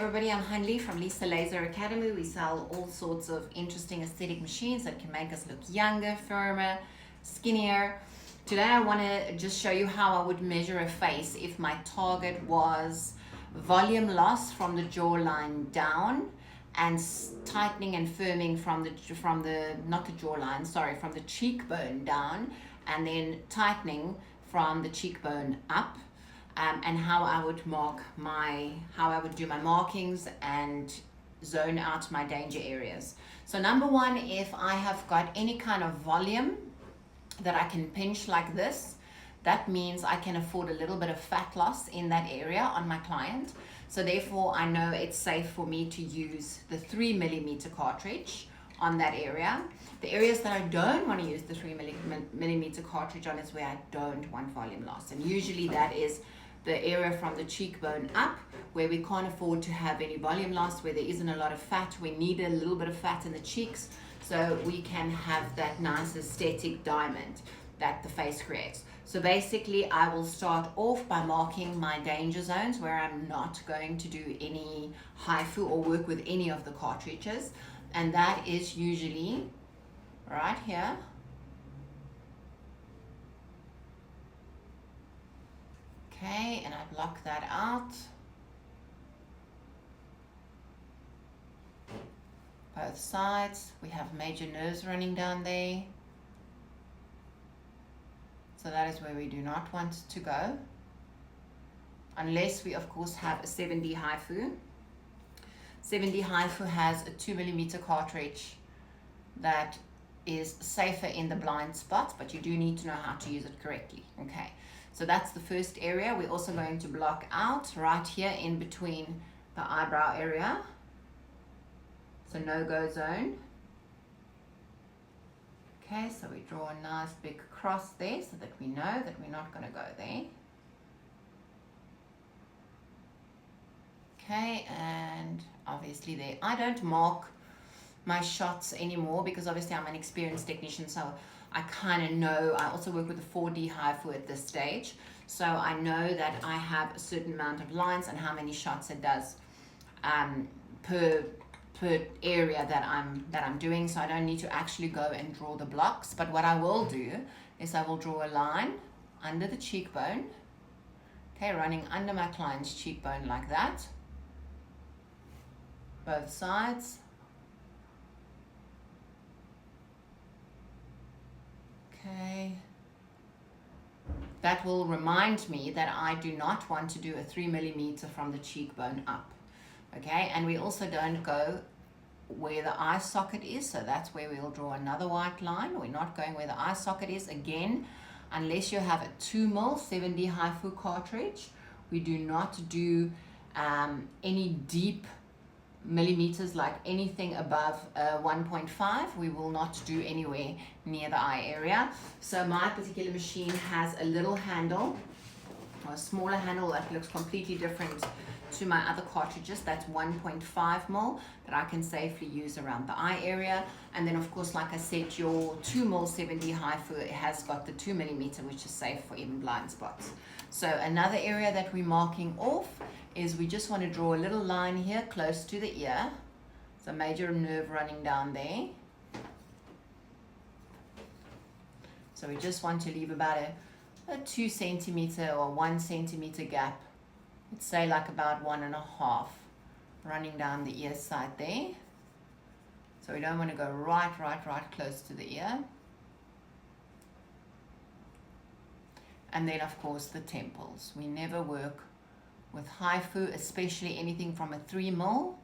everybody, I'm Hanli from Lisa Laser Academy. We sell all sorts of interesting aesthetic machines that can make us look younger, firmer, skinnier. Today I want to just show you how I would measure a face if my target was volume loss from the jawline down and tightening and firming from the not the jawline, sorry, from the cheekbone down, and then tightening from the cheekbone up. And how I would do my markings and zone out my danger areas. So number one, if I have got any kind of volume that I can pinch like this, that means I can afford a little bit of fat loss in that area on my client. So therefore I know it's safe for me to use the 3mm cartridge on that area. The areas that I don't want to use the 3mm cartridge on is where I don't want volume loss. And usually that is the area from the cheekbone up, where we can't afford to have any volume loss, where there isn't a lot of fat. We need a little bit of fat in the cheeks so we can have that nice aesthetic diamond that the face creates. So basically I will start off by marking my danger zones where I'm not going to do any HIFU or work with any of the cartridges, and that is usually right here. Okay, and I block that out. Both sides, we have major nerves running down there. So that is where we do not want to go. Unless we of course have a 7D HIFU. 7D HIFU has a 2mm cartridge that is safer in the blind spots, but you do need to know how to use it correctly. Okay. So that's the first area. We're also going to block out right here in between the eyebrow area. So no-go zone. Okay, so we draw a nice big cross there so that we know that we're not going to go there. Okay, and obviously there. I don't mark my shots anymore because obviously I'm an experienced technician, so I kind of know. I also work with a 4D HIFU at this stage, so I know that I have a certain amount of lines and how many shots it does per area that I'm doing. So I don't need to actually go and draw the blocks. But what I will do is I will draw a line under the cheekbone, okay, running under my client's cheekbone like that, both sides. Okay, that will remind me that I do not want to do a 3mm from the cheekbone up. Okay, and we also don't go where the eye socket is, so that's where we'll draw another white line. We're not going where the eye socket is again, unless you have a 2mm 7D HIFU cartridge. We do not do any deep millimeters, like anything above 1.5 we will not do anywhere near the eye area. So my particular machine has a little handle, or a smaller handle, that looks completely different to my other cartridges. That's 1.5mm that I can safely use around the eye area. And then of course, like I said, your 2mm 7D HIFU has got the 2mm, which is safe for even blind spots. So another area that we're marking off is we just want to draw a little line here close to the ear. It's a major nerve running down there. So we just want to leave about a 2 centimeter or 1 centimeter gap. Let's say like about 1.5 running down the ear side there. So we don't want to go right close to the ear. And then of course the temples. We never work with HIFU, especially anything from a 3mm.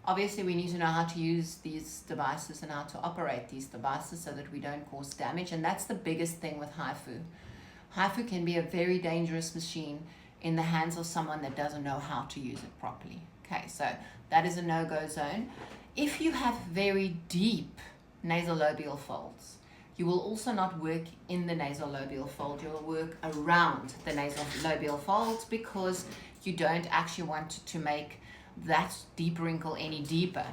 Obviously we need to know how to use these devices and how to operate these devices so that we don't cause damage, and that's the biggest thing with HIFU. HIFU can be a very dangerous machine in the hands of someone that doesn't know how to use it properly. Okay, so that is a no-go zone. If you have very deep nasolabial folds, you will also not work in the nasolabial fold. You will work around the nasolabial folds because you don't actually want to make that deep wrinkle any deeper.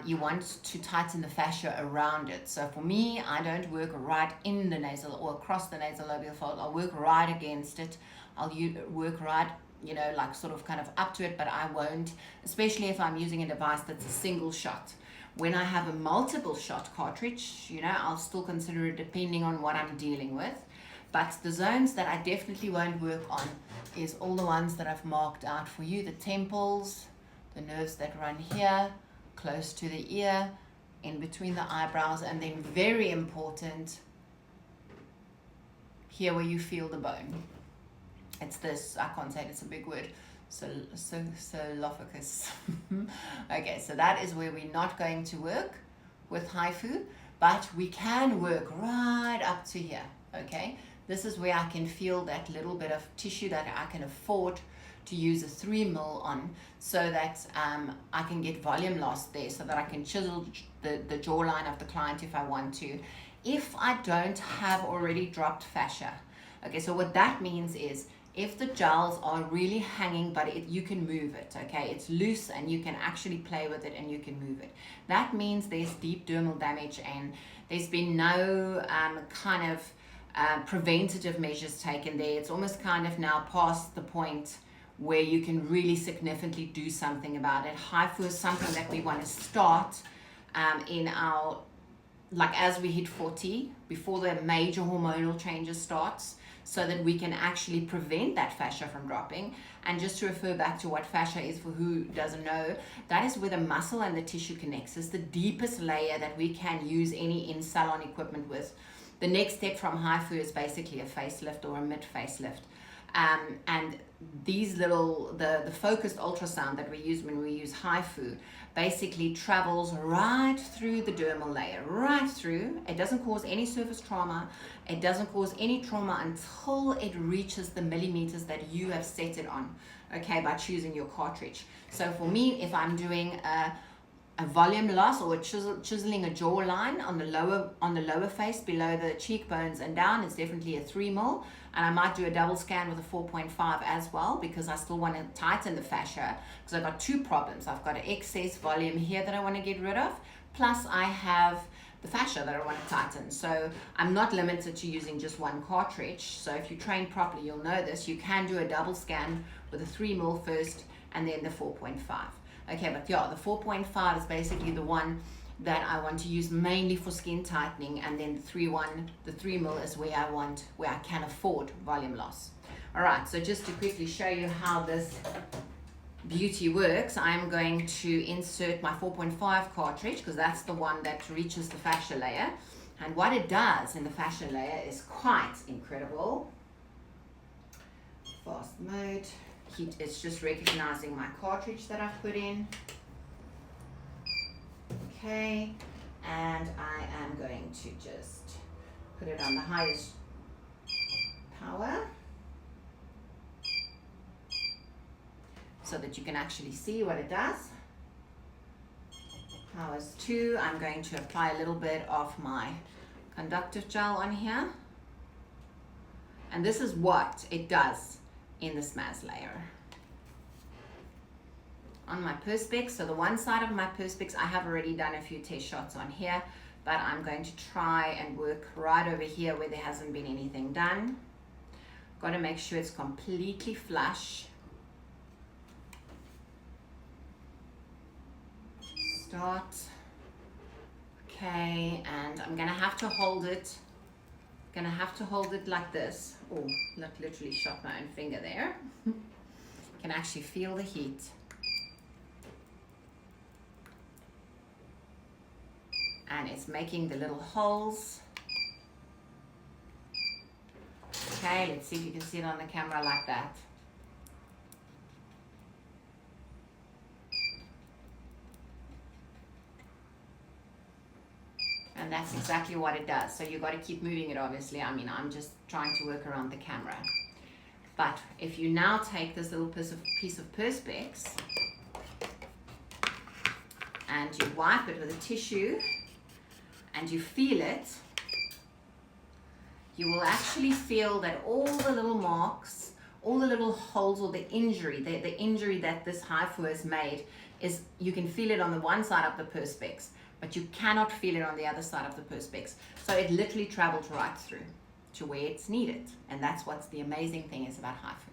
You want to tighten the fascia around it. So for me, I don't work right in the nasal or across the nasolabial fold. I'll work right against it. I'll work right you know, like sort of kind of up to it, but I won't, especially if I'm using a device that's a single shot. When I have a multiple shot cartridge, you know, I'll still consider it depending on what I'm dealing with. But the zones that I definitely won't work on is all the ones that I've marked out for you, the temples, the nerves that run here, close to the ear, in between the eyebrows, and then very important, here where you feel the bone. It's this, I can't say it, it's a big word, solophagus. Okay, so that is where we're not going to work with HIFU, but we can work right up to here, okay? This is where I can feel that little bit of tissue that I can afford to use a 3 mil on, so that I can get volume loss there, so that I can chisel the jawline of the client if I want to, if I don't have already dropped fascia. Okay, so what that means is, if the gels are really hanging, but you can move it, okay? It's loose and you can actually play with it and you can move it. That means there's deep dermal damage and there's been no kind of preventative measures taken there. It's almost kind of now past the point where you can really significantly do something about it. HIFU is something that we want to start in our, like as we hit 40, before the major hormonal changes starts, so that we can actually prevent that fascia from dropping. And just to refer back to what fascia is, for who doesn't know, that is where the muscle and the tissue connects. It's the deepest layer that we can use any in-salon equipment with. The next step from HIFU is basically a facelift or a mid-facelift. And these little, the focused ultrasound that we use when we use HIFU basically travels right through the dermal layer, right through. It doesn't cause any surface trauma. It doesn't cause any trauma until it reaches the millimeters that you have set it on, okay, by choosing your cartridge. So for me, if I'm doing a volume loss or chiseling a jawline on the lower face, below the cheekbones and down, it's definitely a 3 mil. And I might do a double scan with a 4.5 as well, because I still want to tighten the fascia, because I've got two problems. I've got an excess volume here that I want to get rid of, plus I have the fascia that I want to tighten. So I'm not limited to using just one cartridge. So if you train properly, you'll know this. You can do a double scan with a 3 mil first and then the 4.5. Okay, but yeah, the 4.5 is basically the one that I want to use mainly for skin tightening, and then the 3 mil is where I can afford volume loss. All right, so just to quickly show you how this beauty works, I'm going to insert my 4.5 cartridge, because that's the one that reaches the fascia layer. And what it does in the fascia layer is quite incredible. Fast mode. It's just recognizing my cartridge that I've put in. Okay, and I am going to just put it on the highest power so that you can actually see what it does. Powers 2, I'm going to apply a little bit of my conductive gel on here. And this is what it does in the SMAS layer. On my perspex, so the one side of my perspex, I have already done a few test shots on here, but I'm going to try and work right over here where there hasn't been anything done. Got to make sure it's completely flush. Start. Okay, and I'm gonna have to hold it. Gonna have to hold it like this. Oh, look, literally shot my own finger there. Can actually feel the heat. And it's making the little holes. Okay, let's see if you can see it on the camera like that. And that's exactly what it does. So you got to keep moving it, obviously. I mean, I'm just trying to work around the camera. But if you now take this little piece of perspex and you wipe it with a tissue and you feel it, you will actually feel that all the little marks, all the little holes, or the injury that this HIFU has made, is you can feel it on the one side of the perspex, but you cannot feel it on the other side of the perspex. So it literally travels right through to where it's needed. And that's what's the amazing thing is about HIFU.